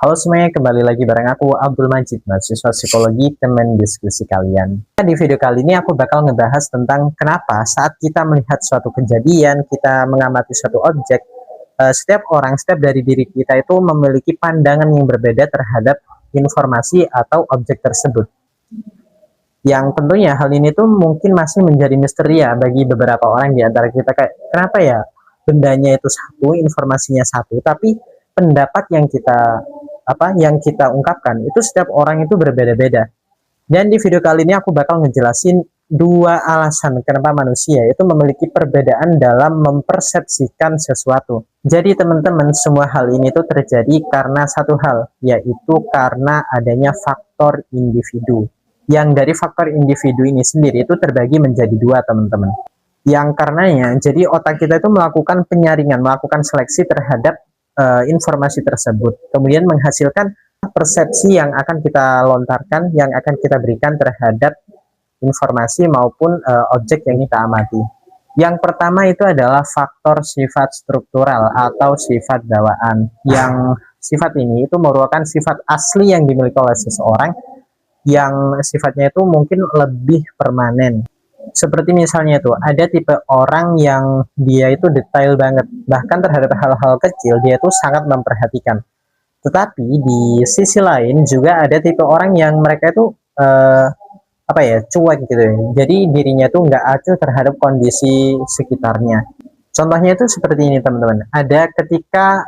Halo semuanya, kembali lagi bareng aku Abdul Majid, mahasiswa psikologi, teman diskusi kalian. Di video kali ini aku bakal ngebahas tentang kenapa saat kita melihat suatu kejadian, kita mengamati suatu objek, setiap orang, setiap dari diri kita itu memiliki pandangan yang berbeda terhadap informasi atau objek tersebut. Yang tentunya hal ini tuh mungkin masih menjadi misteri ya bagi beberapa orang di antara kita, kayak kenapa ya bendanya itu satu, informasinya satu, tapi pendapat yang kita ungkapkan itu setiap orang itu berbeda-beda. Dan di video kali ini aku bakal ngejelasin dua alasan kenapa manusia itu memiliki perbedaan dalam mempersepsikan sesuatu. Jadi teman-teman, semua hal ini tuh terjadi karena satu hal, yaitu karena adanya faktor individu. Yang dari faktor individu ini sendiri itu terbagi menjadi dua, teman-teman. Yang karenanya, jadi otak kita itu melakukan penyaringan, melakukan seleksi terhadap informasi tersebut, kemudian menghasilkan persepsi yang akan kita lontarkan, yang akan kita berikan terhadap informasi maupun objek yang kita amati. Yang pertama itu adalah faktor sifat struktural atau sifat bawaan. Yang sifat ini itu merupakan sifat asli yang dimiliki oleh seseorang, yang sifatnya itu mungkin lebih permanen. Seperti misalnya itu ada tipe orang yang dia itu detail banget, bahkan terhadap hal-hal kecil dia itu sangat memperhatikan. Tetapi di sisi lain juga ada tipe orang yang mereka itu cuek gitu ya. Jadi dirinya tuh nggak acuh terhadap kondisi sekitarnya. Contohnya itu seperti ini, teman-teman. Ada ketika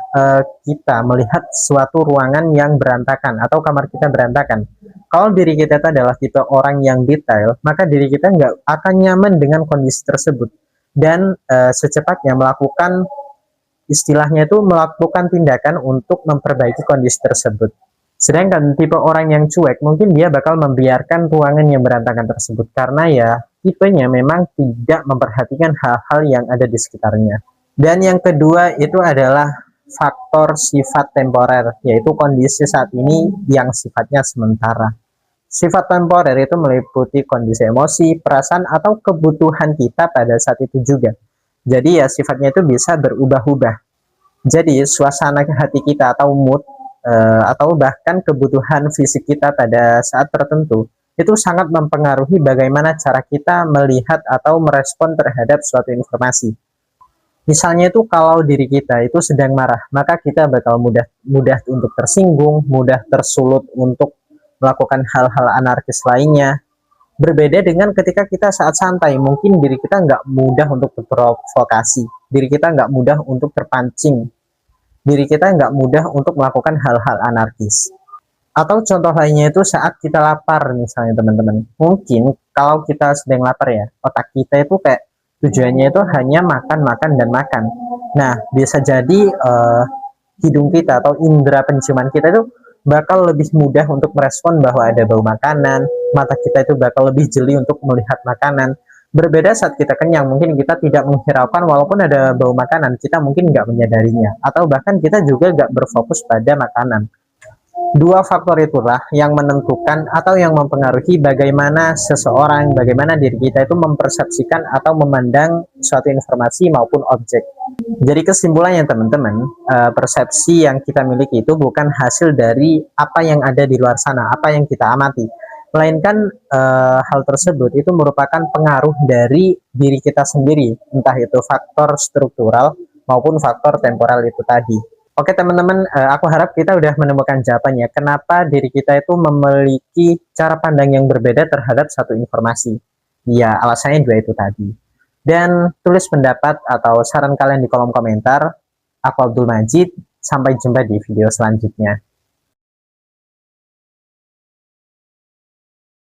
kita melihat suatu ruangan yang berantakan atau kamar kita berantakan. Kalau diri kita itu adalah tipe orang yang detail, maka diri kita nggak akan nyaman dengan kondisi tersebut. Dan secepatnya melakukan, istilahnya itu melakukan tindakan untuk memperbaiki kondisi tersebut. Sedangkan tipe orang yang cuek, mungkin dia bakal membiarkan ruangan yang berantakan tersebut. Karena ya, tipenya memang tidak memperhatikan hal-hal yang ada di sekitarnya. Dan yang kedua itu adalah faktor sifat temporer, yaitu kondisi saat ini yang sifatnya sementara. Sifat temporer itu meliputi kondisi emosi, perasaan, atau kebutuhan kita pada saat itu juga. Jadi ya sifatnya itu bisa berubah-ubah. Jadi suasana hati kita atau mood, atau bahkan kebutuhan fisik kita pada saat tertentu, itu sangat mempengaruhi bagaimana cara kita melihat atau merespon terhadap suatu informasi. Misalnya itu kalau diri kita itu sedang marah, maka kita bakal mudah untuk tersinggung, mudah tersulut untuk melakukan hal-hal anarkis lainnya. Berbeda dengan ketika kita saat santai, mungkin diri kita nggak mudah untuk terprovokasi, diri kita nggak mudah untuk terpancing, diri kita nggak mudah untuk melakukan hal-hal anarkis. Atau contoh lainnya itu saat kita lapar misalnya, teman-teman. Mungkin kalau kita sedang lapar ya, otak kita itu kayak tujuannya itu hanya makan, makan, dan makan. Nah, bisa jadi hidung kita atau indera penciuman kita itu bakal lebih mudah untuk merespon bahwa ada bau makanan, mata kita itu bakal lebih jeli untuk melihat makanan. Berbeda saat kita kenyang, mungkin kita tidak menghiraukan walaupun ada bau makanan, kita mungkin nggak menyadarinya, atau bahkan kita juga nggak berfokus pada makanan. Dua faktor itulah yang menentukan atau yang mempengaruhi bagaimana seseorang, bagaimana diri kita itu mempersepsikan atau memandang suatu informasi maupun objek. Jadi kesimpulannya teman-teman, persepsi yang kita miliki itu bukan hasil dari apa yang ada di luar sana, apa yang kita amati, melainkan hal tersebut itu merupakan pengaruh dari diri kita sendiri, entah itu faktor struktural maupun faktor temporal itu tadi. Oke teman-teman, aku harap kita udah menemukan jawabannya kenapa diri kita itu memiliki cara pandang yang berbeda terhadap satu informasi. Ya, alasannya dua itu tadi. Dan tulis pendapat atau saran kalian di kolom komentar. Aku Abdul Majid, sampai jumpa di video selanjutnya.